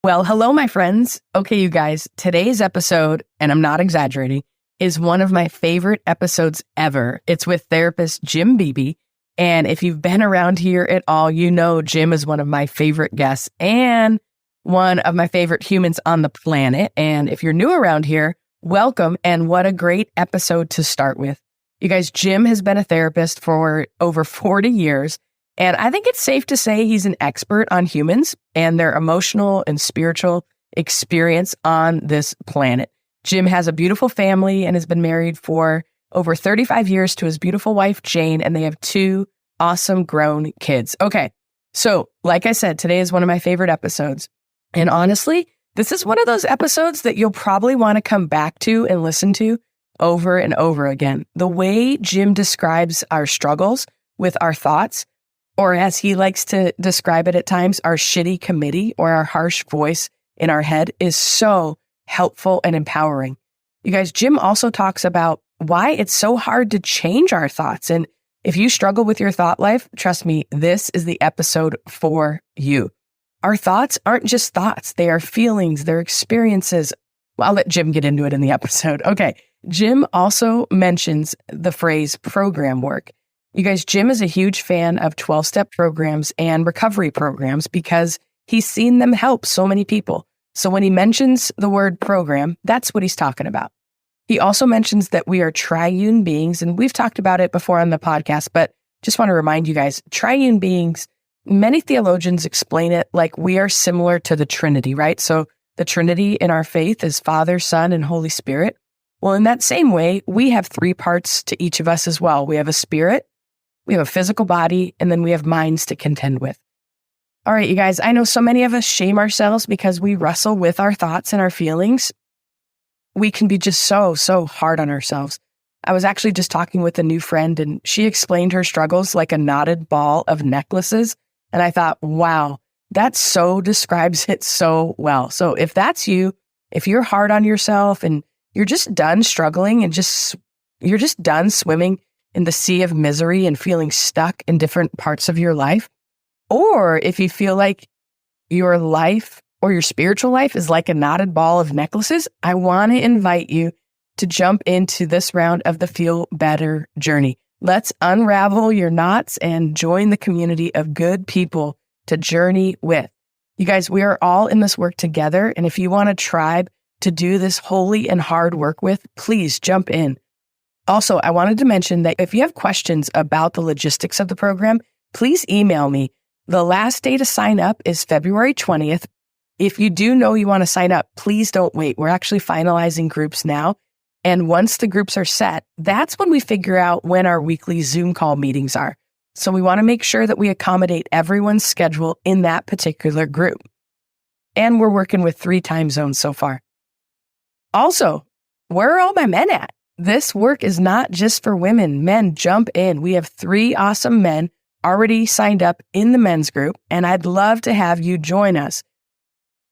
Well, hello, my friends. Okay, you guys, today's episode, and I'm not exaggerating, is one of my favorite episodes ever. It's with therapist Jim Beebe. And if you've been around here at all, you know Jim is one of my favorite guests and one of my favorite humans on the planet. And if you're new around here, welcome. And what a great episode to start with. You guys, Jim has been a therapist for over 40 years. And I think it's safe to say he's an expert on humans and their emotional and spiritual experience on this planet. Jim has a beautiful family and has been married for over 35 years to his beautiful wife, Jane, and they have two awesome grown kids. Okay, so like I said, today is one of my favorite episodes. And honestly, this is one of those episodes that you'll probably want to come back to and listen to over and over again. The way Jim describes our struggles with our thoughts, or as he likes to describe it at times, our shitty committee or our harsh voice in our head is so helpful and empowering. You guys, Jim also talks about why it's so hard to change our thoughts. And if you struggle with your thought life, trust me, this is the episode for you. Our thoughts aren't just thoughts. They are feelings, they're experiences. Well, I'll let Jim get into it in the episode. Okay. Jim also mentions the phrase program work. You guys, Jim is a huge fan of 12-step programs and recovery programs because he's seen them help so many people. So when he mentions the word program, that's what he's talking about. He also mentions that we are triune beings, and we've talked about it before on the podcast, but just want to remind you guys, triune beings, many theologians explain it like we are similar to the Trinity, right? So the Trinity in our faith is Father, Son, and Holy Spirit. Well, in that same way, we have three parts to each of us as well. We have a spirit, we have a physical body, and then we have minds to contend with. All right, you guys, I know so many of us shame ourselves because we wrestle with our thoughts and our feelings. We can be just so hard on ourselves. I was actually just talking with a new friend and she explained her struggles like a knotted ball of necklaces. And I thought, wow, that so describes it so well. So if that's you, if you're hard on yourself and you're just done struggling and you're just done swimming in the sea of misery and feeling stuck in different parts of your life, or if you feel like your life or your spiritual life is like a knotted ball of necklaces, I want to invite you to jump into this round of the Feel Better journey. Let's unravel your knots and join the community of good people to journey with. You guys, we are all in this work together. And if you want a tribe to do this holy and hard work with, please jump in. Also, I wanted to mention that if you have questions about the logistics of the program, please email me. The last day to sign up is February 20th. If you do know you want to sign up, please don't wait. We're actually finalizing groups now. And once the groups are set, that's when we figure out when our weekly Zoom call meetings are. So we want to make sure that we accommodate everyone's schedule in that particular group. And we're working with 3 time zones so far. Also, where are all my men at? This work is not just for women. Men, jump in. We have 3 awesome men already signed up in the men's group, and I'd love to have you join us.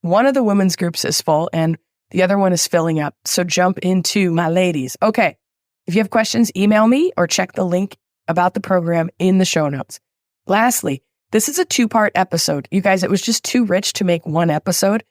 One of the women's groups is full, and the other one is filling up. So jump into my ladies. Okay. If you have questions, email me or check the link about the program in the show notes. Lastly, this is a 2-part episode. You guys, it was just too rich to make one episode.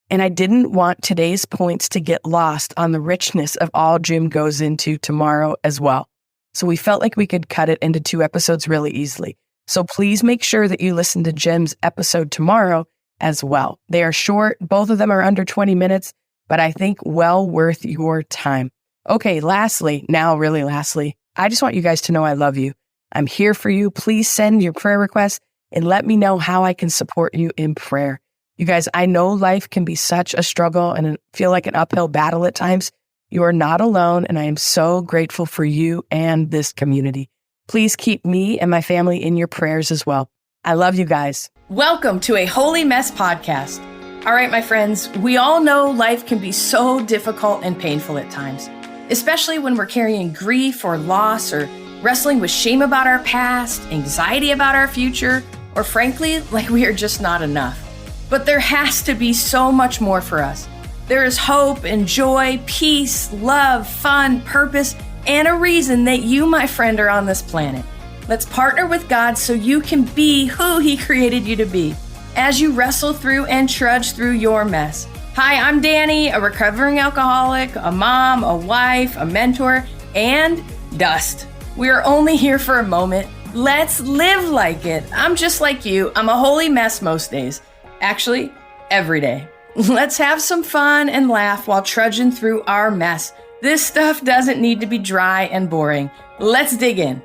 And I didn't want today's points to get lost on the richness of all Jim goes into tomorrow as well. So we felt like we could cut it into 2 episodes really easily. So please make sure that you listen to Jim's episode tomorrow as well. They are short. Both of them are under 20 minutes, but I think well worth your time. Okay, lastly, I just want you guys to know I love you. I'm here for you. Please send your prayer requests and let me know how I can support you in prayer. You guys, I know life can be such a struggle and feel like an uphill battle at times. You are not alone, and I am so grateful for you and this community. Please keep me and my family in your prayers as well. I love you guys. Welcome to a Holy Mess podcast. All right, my friends, we all know life can be so difficult and painful at times, especially when we're carrying grief or loss or wrestling with shame about our past, anxiety about our future, or frankly, like we are just not enough. But there has to be so much more for us. There is hope and joy, peace, love, fun, purpose, and a reason that you, my friend, are on this planet. Let's partner with God so you can be who He created you to be. as you wrestle through and trudge through your mess. Hi, I'm Danny, a recovering alcoholic, a mom, a wife, a mentor, and dust. We are only here for a moment. Let's live like it. I'm just like you. I'm a holy mess most days. Actually, every day. Let's have some fun and laugh while trudging through our mess. This stuff doesn't need to be dry and boring. Let's dig in.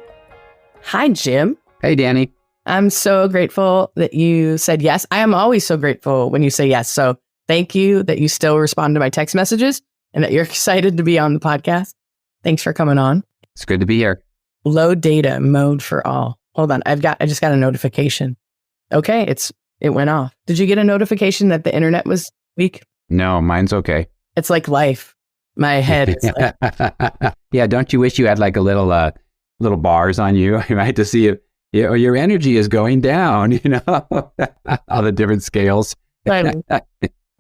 Hi, Jim. Hey, Danny. I'm so grateful that you said yes. I am always so grateful when you say yes. So thank you that you still respond to my text messages and that you're excited to be on the podcast. Thanks for coming on. It's good to be here. Low data mode for all. Hold on. I just got a notification. Okay. It went off. Did you get a notification that the internet was weak? No, mine's okay. It's like life. My head is like... Yeah. Don't you wish you had like a little bars on you, right? To see if your energy is going down, all the different scales.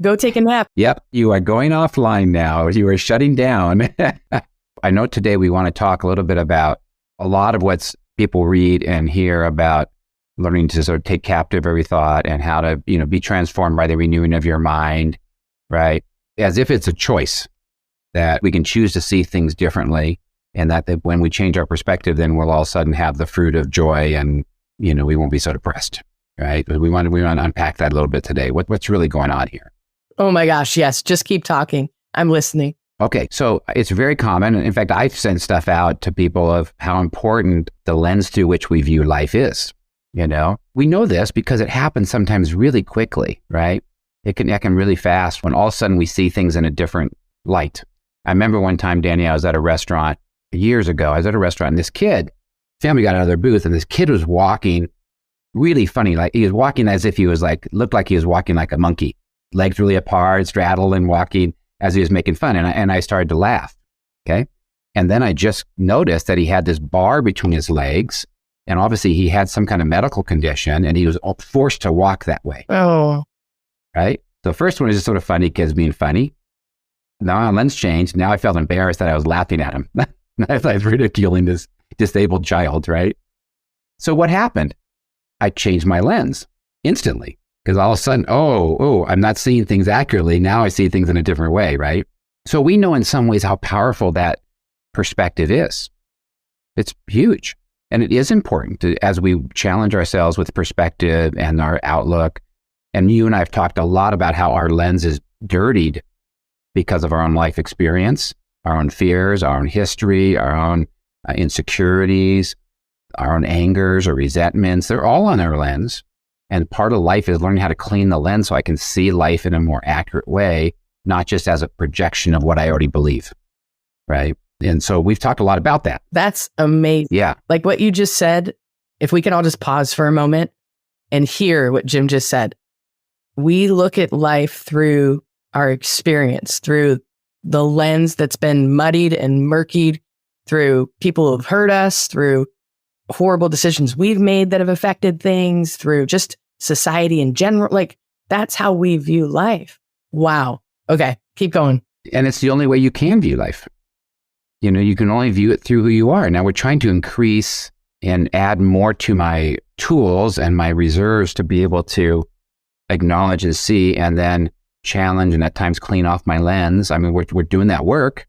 Go take a nap. Yep. You are going offline now. You are shutting down. I know today we want to talk a little bit about a lot of what people read and hear about learning to sort of take captive every thought and how to, be transformed by the renewing of your mind, right? As if it's a choice that we can choose to see things differently, and that when we change our perspective, then we'll all of a sudden have the fruit of joy, and we won't be so depressed, right? But we want to unpack that a little bit today. What's really going on here? Oh my gosh, yes. Just keep talking. I'm listening. Okay, so it's very common. In fact, I've sent stuff out to people of how important the lens through which we view life is. We know this because it happens sometimes really quickly, right? It can really fast when all of a sudden we see things in a different light. I remember one time, Danny, I was at a restaurant years ago. I was at a restaurant and this kid, family got out of their booth, and this kid was walking really funny. Like he was walking as if he was looked like he was walking like a monkey, legs really apart, straddled and walking as he was making fun. And I started to laugh. Okay. And then I just noticed that he had this bar between his legs. And obviously he had some kind of medical condition and he was forced to walk that way. Oh. Right? The first one is just sort of funny, kids being funny. Now my lens changed. Now I felt embarrassed that I was laughing at him. I was ridiculing this disabled child, right? So what happened? I changed my lens instantly because all of a sudden, I'm not seeing things accurately. Now I see things in a different way, right? So we know in some ways how powerful that perspective is. It's huge. And it is important as we challenge ourselves with perspective and our outlook. And you and I have talked a lot about how our lens is dirtied because of our own life experience, our own fears, our own history, our own insecurities, our own angers or resentments. They're all on our lens. And part of life is learning how to clean the lens so I can see life in a more accurate way, not just as a projection of what I already believe, right? And so we've talked a lot about that. That's amazing. Yeah. Like what you just said, if we could all just pause for a moment and hear what Jim just said. We look at life through our experience, through the lens that's been muddied and murkied, through people who've hurt us, through horrible decisions we've made that have affected things, through just society in general. Like that's how we view life. Wow. Okay, keep going. And it's the only way you can view life. You can only view it through who you are. Now we're trying to increase and add more to my tools and my reserves to be able to acknowledge and see and then challenge and at times clean off my lens. I mean, we're doing that work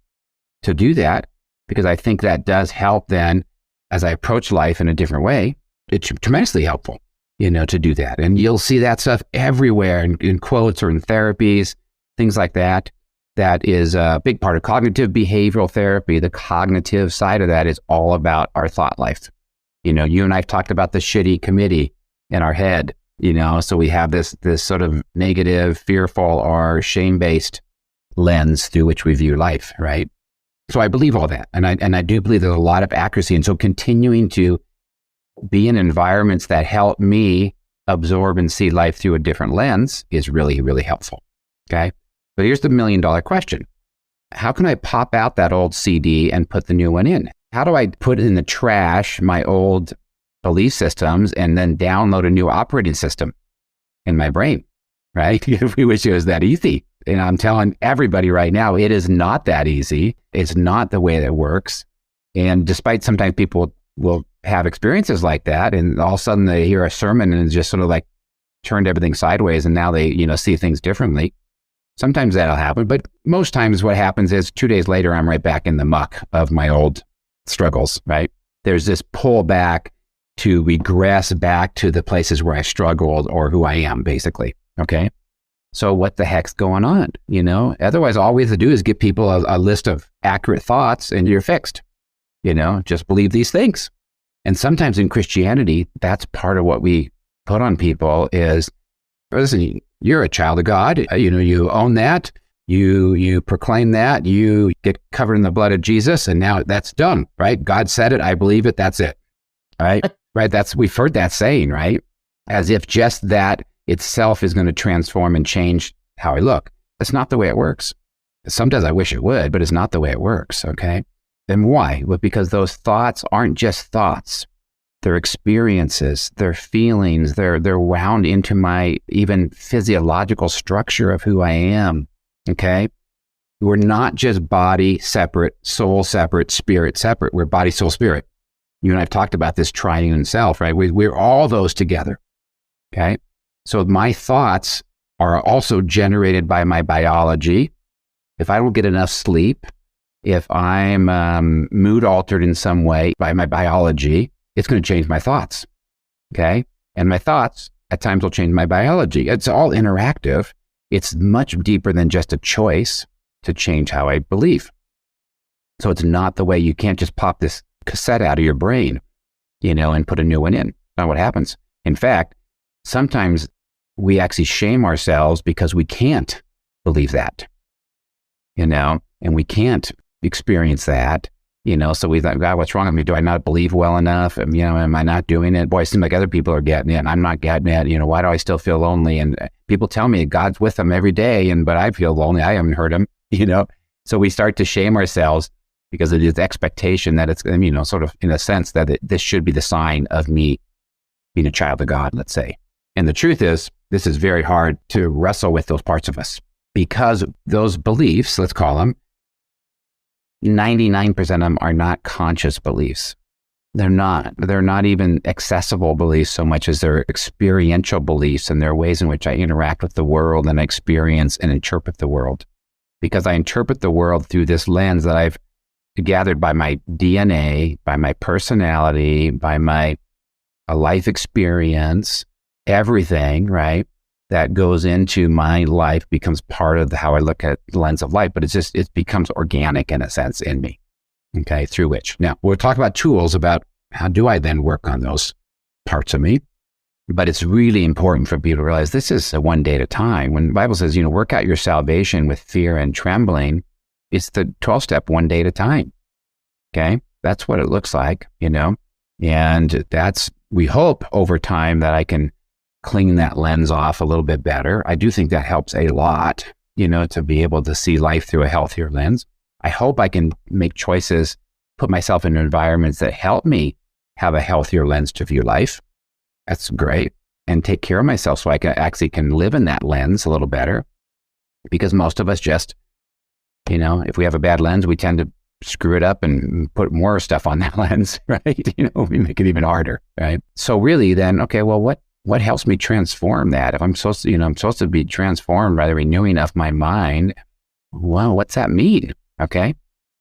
to do that because I think that does help then as I approach life in a different way. It's tremendously helpful, to do that. And you'll see that stuff everywhere in quotes or in therapies, things like that. That is a big part of cognitive behavioral therapy. The cognitive side of that is all about our thought life. You and I've talked about the shitty committee in our head, so we have this sort of negative, fearful, or shame-based lens through which we view life, right? So I believe all that. And I do believe there's a lot of accuracy. And so continuing to be in environments that help me absorb and see life through a different lens is really, really helpful. Okay. But here's the $1 million question. How can I pop out that old CD and put the new one in? How do I put in the trash my old belief systems and then download a new operating system in my brain, right? We wish it was that easy. And I'm telling everybody right now, it is not that easy. It's not the way that works. And despite sometimes people will have experiences like that, and all of a sudden they hear a sermon and it's just sort of like turned everything sideways and now they, see things differently. Sometimes that'll happen, but most times what happens is 2 days later, I'm right back in the muck of my old struggles, right? There's this pull back to regress back to the places where I struggled or who I am, basically, okay? So what the heck's going on, Otherwise, all we have to do is give people a list of accurate thoughts and you're fixed, Just believe these things. And sometimes in Christianity, that's part of what we put on people is, listen, you're a child of God. You own that. You proclaim that. You get covered in the blood of Jesus, and now that's done, right? God said it. I believe it. That's it, right? Right. We've heard that saying, right? As if just that itself is going to transform and change how I look. That's not the way it works. Sometimes I wish it would, but it's not the way it works. Okay. And why? Well, because those thoughts aren't just thoughts. They're experiences, they're feelings, they're wound into my even physiological structure of who I am, okay? We're not just body separate, soul separate, spirit separate. We're body, soul, spirit. You and I have talked about this triune self, right? We're all those together, okay? So my thoughts are also generated by my biology. If I don't get enough sleep, if I'm mood altered in some way by my biology, it's going to change my thoughts, okay? And my thoughts at times will change my biology. It's all interactive. It's much deeper than just a choice to change how I believe. So it's not the way you can't just pop this cassette out of your brain, and put a new one in. Not what happens. In fact, sometimes we actually shame ourselves because we can't believe that, and we can't experience that. So we thought, God, what's wrong with me? Do I not believe well enough? Am I not doing it? Boy, it seems like other people are getting it and I'm not getting it. Why do I still feel lonely? And people tell me God's with them every day, but I feel lonely. I haven't heard him, So we start to shame ourselves because of this expectation that it's, sort of in a sense that this should be the sign of me being a child of God, let's say. And the truth is, this is very hard to wrestle with those parts of us because those beliefs, let's call them, 99% of them are not conscious beliefs. They're not even accessible beliefs so much as they're experiential beliefs, and they're ways in which I interact with the world and experience and interpret the world. Because I interpret the world through this lens that I've gathered by my DNA, by my personality, by my life experience, everything, right? That goes into my life becomes part of how I look at the lens of life, but it becomes organic in a sense in me, okay, through which. Now, we'll talk about tools about how do I then work on those parts of me, but it's really important for people to realize this is a one day at a time. When the Bible says, work out your salvation with fear and trembling, it's the 12-step one day at a time, okay? That's what it looks like, and that's, we hope over time that I can clean that lens off a little bit better. I do think that helps a lot, to be able to see life through a healthier lens. I hope I can make choices, put myself in environments that help me have a healthier lens to view life. That's great. And take care of myself so I can live in that lens a little better. Because most of us just, if we have a bad lens, we tend to screw it up and put more stuff on that lens, right? We make it even harder, right? So really then, okay, well, what helps me transform that? If I'm supposed to be transformed by the renewing of my mind, well, what's that mean? Okay.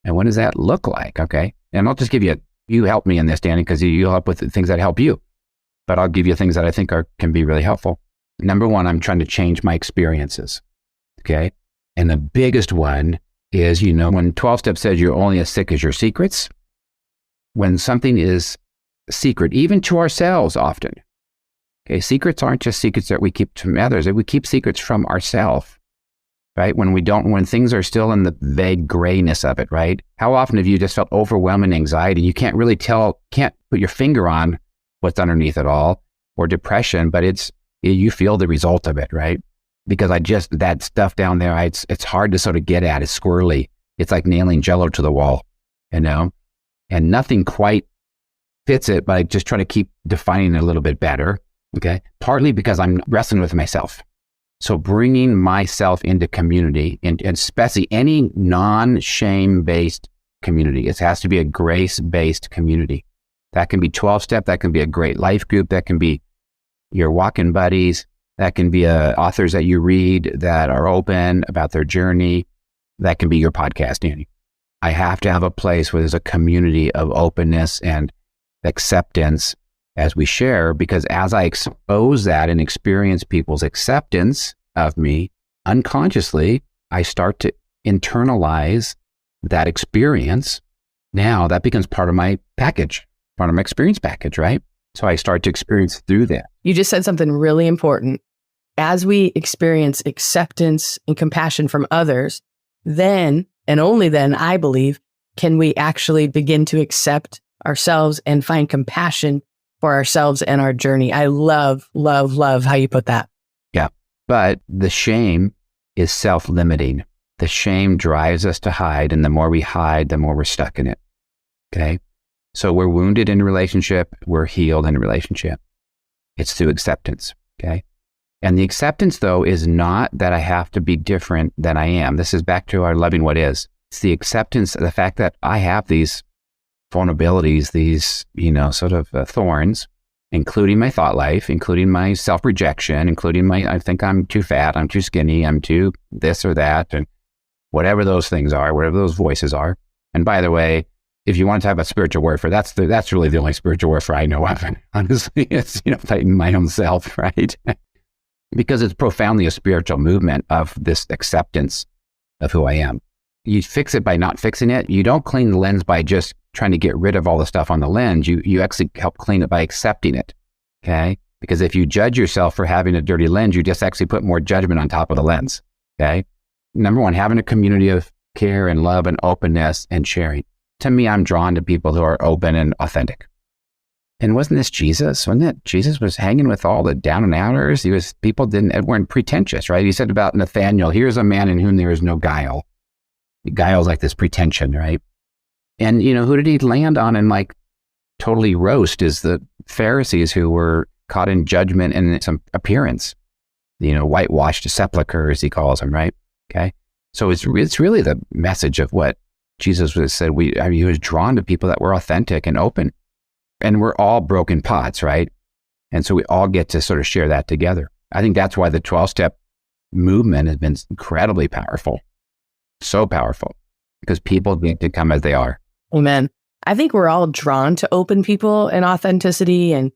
And what does that look like? Okay. And I'll just give you help me in this, Danny, because you'll help with the things that help you, but I'll give you things that I think can be really helpful. Number one, I'm trying to change my experiences. Okay. And the biggest one is, when 12 Step says you're only as sick as your secrets, when something is secret, even to ourselves often. Okay, secrets aren't just secrets that we keep from others. We keep secrets from ourselves, right? When things are still in the vague grayness of it, right? How often have you just felt overwhelming anxiety? You can't really can't put your finger on what's underneath it all, or depression, but you feel the result of it, right? Because that stuff down there, it's hard to sort of get at. It's squirrely. It's like nailing Jell-O to the wall, and nothing quite fits it, but I just try to keep defining it a little bit better. Okay. Partly because I'm wrestling with myself. So bringing myself into community, and especially any non-shame-based community, it has to be a grace-based community. That can be 12-step, that can be a great life group, that can be your walking buddies, That can be authors that you read that are open about their journey. That can be your podcast, Annie. I have to have a place where there's a community of openness and acceptance as we share, because as I expose that and experience people's acceptance of me, unconsciously, I start to internalize that experience. Now that becomes part of my package, part of my experience package, right? So I start to experience through that. You just said something really important. As we experience acceptance and compassion from others, then, and only then, I believe, can we actually begin to accept ourselves and find compassion for ourselves and our journey. I love, love, love how you put that. Yeah. But the shame is self-limiting. The shame drives us to hide. And the more we hide, the more we're stuck in it. Okay. So we're wounded in a relationship. We're healed in a relationship. It's through acceptance. Okay. And the acceptance, though, is not that I have to be different than I am. This is back to our loving what is. It's the acceptance of the fact that I have these vulnerabilities, these, sort of thorns, including my thought life, including my self-rejection, including I think I'm too fat, I'm too skinny, I'm too this or that, and whatever those things are, whatever those voices are. And by the way, if you want to talk about spiritual warfare, that's really the only spiritual warfare I know of. Honestly, it's, fighting my own self, right? Because it's profoundly a spiritual movement of this acceptance of who I am. You fix it by not fixing it. You don't clean the lens by just trying to get rid of all the stuff on the lens. You actually help clean it by accepting it, okay? Because if you judge yourself for having a dirty lens, you just actually put more judgment on top of the lens, okay? Number one, having a community of care and love and openness and sharing. To me, I'm drawn to people who are open and authentic. And wasn't this Jesus? Wasn't it Jesus was hanging with all the down and outers? People weren't pretentious, right? He said about Nathaniel, here's a man in whom there is no guile. Guile's like this pretension, right? And, who did he land on and totally roast is the Pharisees who were caught in judgment and some appearance, whitewashed sepulchres, he calls them, right? Okay. So it's really the message of what Jesus was said. He was drawn to people that were authentic and open, and we're all broken pots, right? And so we all get to sort of share that together. I think that's why the 12-step movement has been incredibly powerful. So powerful, because people get to come as they are. Amen. I think we're all drawn to open people and authenticity. And,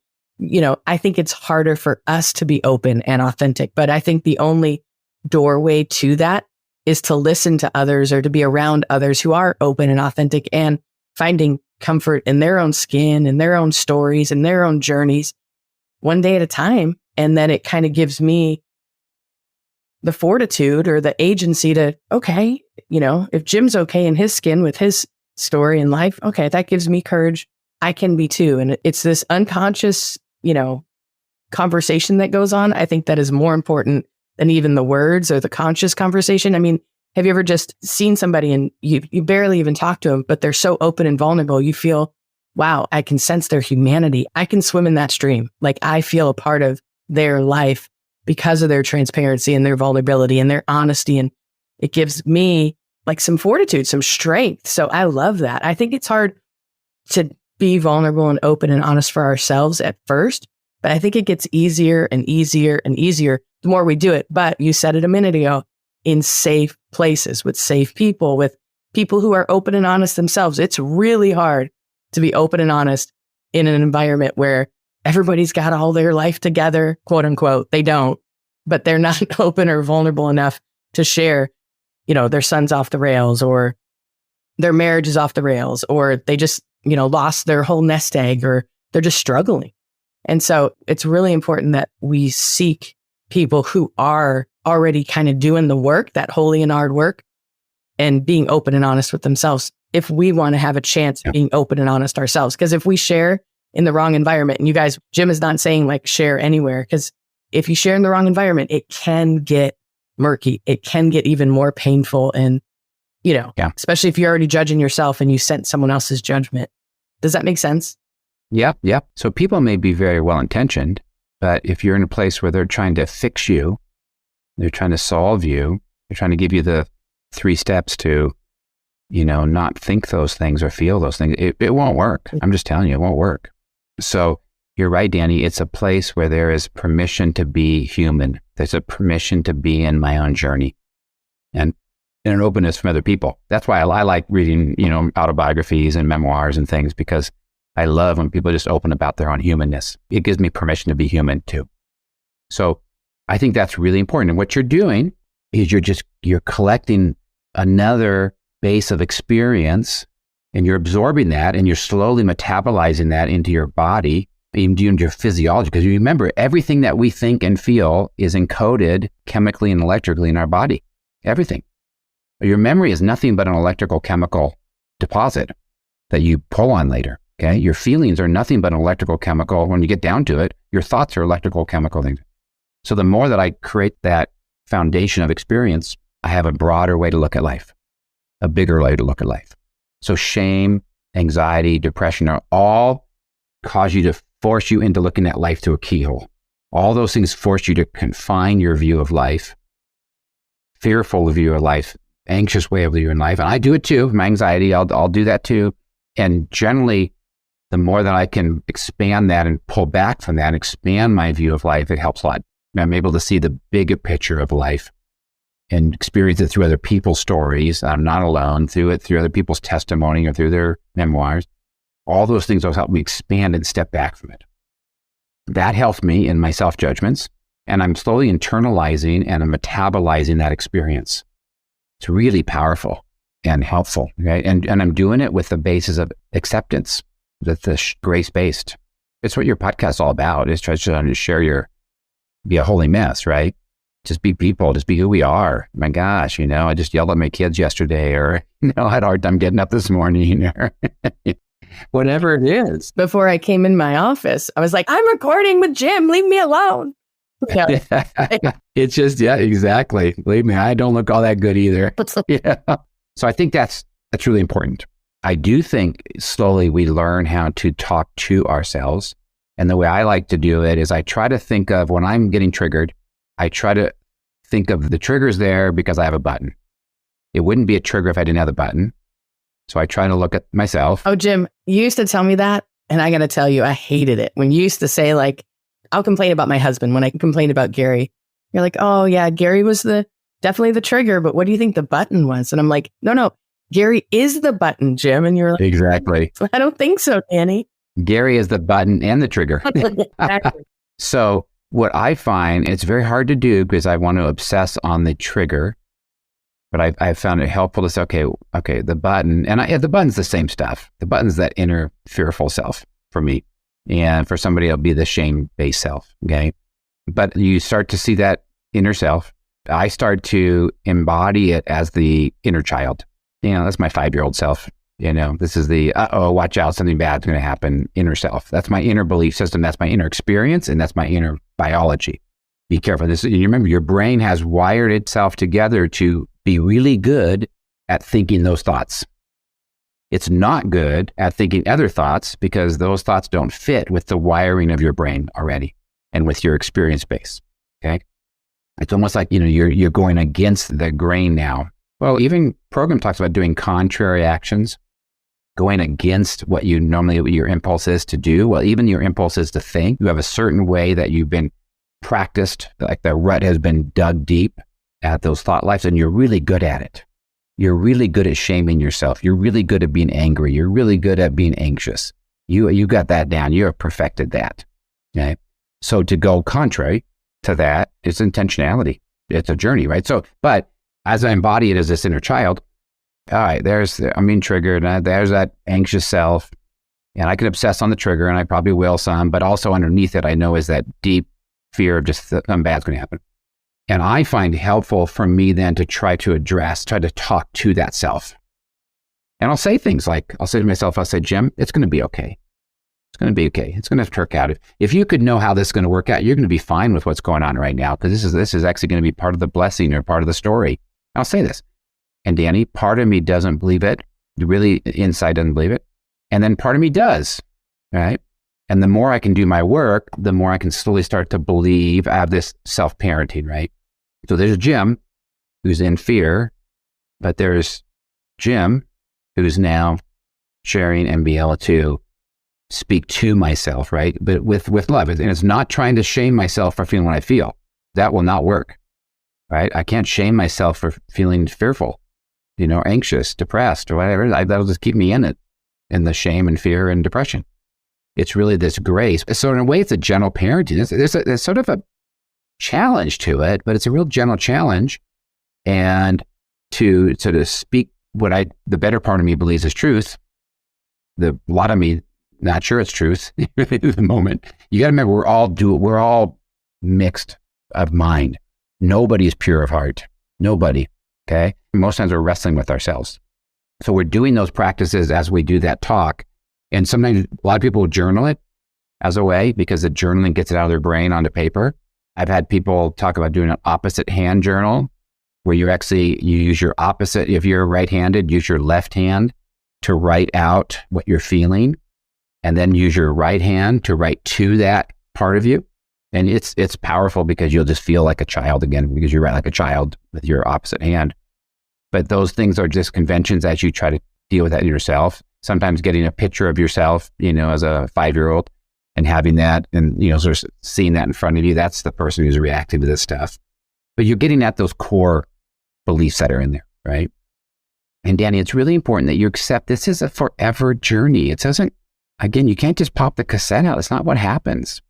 I think it's harder for us to be open and authentic. But I think the only doorway to that is to listen to others or to be around others who are open and authentic and finding comfort in their own skin and their own stories and their own journeys one day at a time. And then it kind of gives me the fortitude or the agency to, okay, if Jim's okay in his skin with his story in life, okay, that gives me courage. I can be too. And it's this unconscious, conversation that goes on. I think that is more important than even the words or the conscious conversation. I mean, have you ever just seen somebody and you barely even talk to them, but they're so open and vulnerable, you feel, wow, I can sense their humanity. I can swim in that stream. I feel a part of their life because of their transparency and their vulnerability and their honesty. And it gives me some fortitude, some strength. So I love that. I think it's hard to be vulnerable and open and honest for ourselves at first, but I think it gets easier and easier and easier the more we do it. But you said it a minute ago, in safe places, with safe people, with people who are open and honest themselves. It's really hard to be open and honest in an environment where everybody's got all their life together, quote unquote. They don't, but they're not open or vulnerable enough to share, their son's off the rails or their marriage is off the rails, or they just, lost their whole nest egg, or they're just struggling. And so it's really important that we seek people who are already kind of doing the work, that holy and hard work, and being open and honest with themselves if we want to have a chance of being open and honest ourselves. Because if we share in the wrong environment, and you guys, Jim is not saying share anywhere, because if you share in the wrong environment, it can get murky. It can get even more painful. And, especially if you're already judging yourself and you sense someone else's judgment. Does that make sense? Yep. So people may be very well intentioned, but if you're in a place where they're trying to fix you, they're trying to solve you, they're trying to give you the 3 steps to, not think those things or feel those things, it won't work. I'm just telling you, it won't work. So you're right, Danny. It's a place where there is permission to be human. There's a permission to be in my own journey and an openness from other people. That's why I like reading, autobiographies and memoirs and things, because I love when people just open about their own humanness. It gives me permission to be human too. So I think that's really important. And what you're doing is you're collecting another base of experience, and you're absorbing that, and you're slowly metabolizing that into your body, into your physiology. Because you remember, everything that we think and feel is encoded chemically and electrically in our body. Everything. Your memory is nothing but an electrical chemical deposit that you pull on later. Okay. Your feelings are nothing but an electrical chemical. When you get down to it, your thoughts are electrical chemical things. So the more that I create that foundation of experience, I have a broader way to look at life, a bigger way to look at life. So shame, anxiety, depression are all force you into looking at life through a keyhole. All those things force you to confine your view of life, fearful view of life, anxious way of viewing life. And I do it too. My anxiety, I'll do that too. And generally, the more that I can expand that and pull back from that and expand my view of life, it helps a lot. I'm able to see the bigger picture of life and experience it through other people's stories. I'm not alone, through other people's testimony or through their memoirs. All those things will help me expand and step back from it. That helps me in my self-judgments, and I'm slowly internalizing and I'm metabolizing that experience. It's really powerful and helpful, right? And I'm doing it with the basis of acceptance, with the grace-based. It's what your podcast is all about, is trying to share be a holy mess, right? Just be people, just be who we are. My gosh, I just yelled at my kids yesterday, or, I had a hard time getting up this morning, or whatever it is. Before I came in my office, I was like, I'm recording with Jim, leave me alone. It's just, yeah, exactly. Believe me, I don't look all that good either. Yeah. So I think that's really important. I do think slowly we learn how to talk to ourselves. And the way I like to do it is I try to think of, when I'm getting triggered, I try to think of the triggers there because I have a button. It wouldn't be a trigger if I didn't have the button. So I try to look at myself. Oh, Jim, you used to tell me that. And I got to tell you, I hated it. When you used to say, like, I'll complain about my husband when I complain about Gary. You're like, oh yeah, Gary was definitely the trigger, but what do you think the button was? And I'm like, no, Gary is the button, Jim. And you're like, exactly. I don't think so, Danny. Gary is the button and the trigger. Exactly. So what I find, it's very hard to do because I want to obsess on the trigger, but I found it helpful to say, okay, the button, and the button's the same stuff. The button's that inner fearful self for me. And for somebody, it'll be the shame-based self, okay? But you start to see that inner self. I start to embody it as the inner child. That's my 5-year-old self. This is the, watch out, something bad's going to happen, inner self. That's my inner belief system. That's my inner experience, and that's my inner biology. Be careful. You remember, your brain has wired itself together to be really good at thinking those thoughts. It's not good at thinking other thoughts because those thoughts don't fit with the wiring of your brain already and with your experience base, okay? It's almost like, you're going against the grain now. Well, even program talks about doing contrary actions, going against what your impulse is to do. Well, even your impulse is to think. You have a certain way that you've been practiced, like the rut has been dug deep at those thought lives, and you're really good at it. You're really good at shaming yourself. You're really good at being angry. You're really good at being anxious. You got that down. You have perfected that. Okay. So to go contrary to that is intentionality. It's a journey, right? So, but as I embody it as this inner child, all right, I'm being triggered. There's that anxious self, and I can obsess on the trigger, and I probably will some, but also underneath it, I know is that deep fear of just something bad's going to happen. And I find helpful for me then to try to talk to that self. And I'll say things like, I'll say to myself, Jim, it's going to be okay. It's going to be okay. It's going to turn out. If you could know how this is going to work out, you're going to be fine with what's going on right now, because this is actually going to be part of the blessing or part of the story. I'll say this. And Danny, part of me doesn't believe it. Really, inside doesn't believe it. And then part of me does, right? And the more I can do my work, the more I can slowly start to believe. I have this self-parenting, right? So there's Jim who's in fear, but there's Jim who's now sharing and be able to speak to myself, right? But with love. And it's not trying to shame myself for feeling what I feel. That will not work, right? I can't shame myself for feeling fearful, anxious, depressed, or whatever. That'll just keep me in it, in the shame and fear and depression. It's really this grace. So in a way, it's a gentle parenting. There's sort of a challenge to it, but it's a real gentle challenge. And to sort of speak what the better part of me believes is truth, the lot of me not sure it's truth at the moment. You got to remember, we're all mixed of mind. Nobody's pure of heart. Nobody. Okay. Most times we're wrestling with ourselves. So we're doing those practices as we do that talk. And sometimes a lot of people journal it as a way, because the journaling gets it out of their brain onto paper. I've had people talk about doing an opposite hand journal, where you use your opposite. If you're right-handed, use your left hand to write out what you're feeling, and then use your right hand to write to that part of you. And it's powerful, because you'll just feel like a child again, because you write like a child with your opposite hand. But those things are just conventions as you try to deal with that yourself. Sometimes getting a picture of yourself, as a 5-year-old, and having that, and sort of seeing that in front of you, that's the person who's reacting to this stuff. But you're getting at those core beliefs that are in there, right? And Danny, it's really important that you accept this is a forever journey. It doesn't, again, you can't just pop the cassette out. It's not what happens.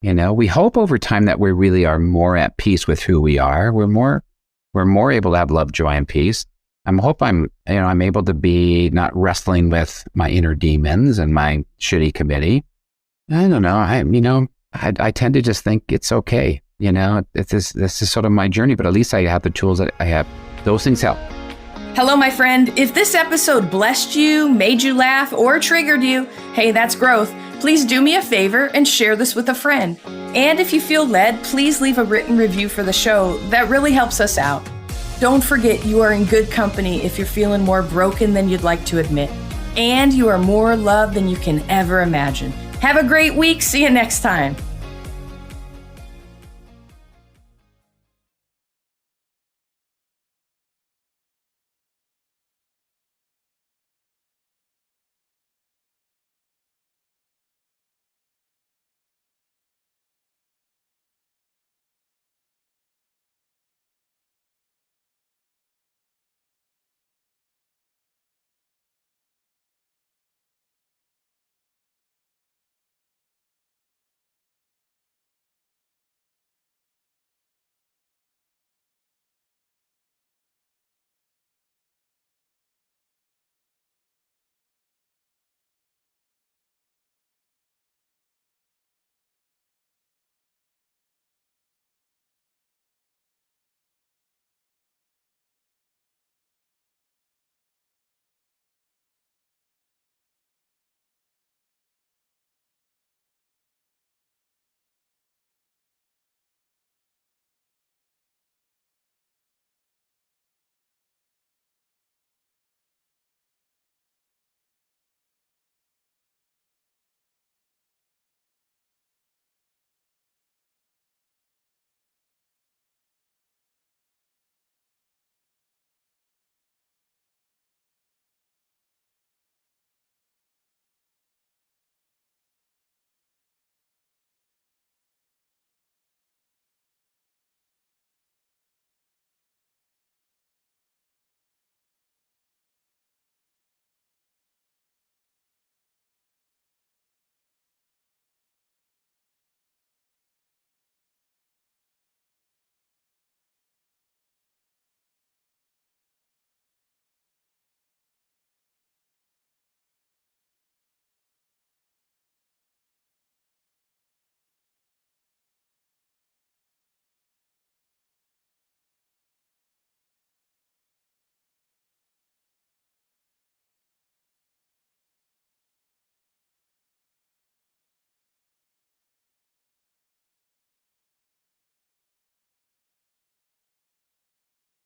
We hope over time that we really are more at peace with who we are. We're more able to have love, joy, and peace. I'm able to be not wrestling with my inner demons and my shitty committee. I don't know. I tend to just think it's okay. This is sort of my journey, but at least I have the tools that I have. Those things help. Hello, my friend. If this episode blessed you, made you laugh, or triggered you, hey, that's growth. Please do me a favor and share this with a friend. And if you feel led, please leave a written review for the show. That really helps us out. Don't forget, you are in good company if you're feeling more broken than you'd like to admit. And you are more loved than you can ever imagine. Have a great week. See you next time.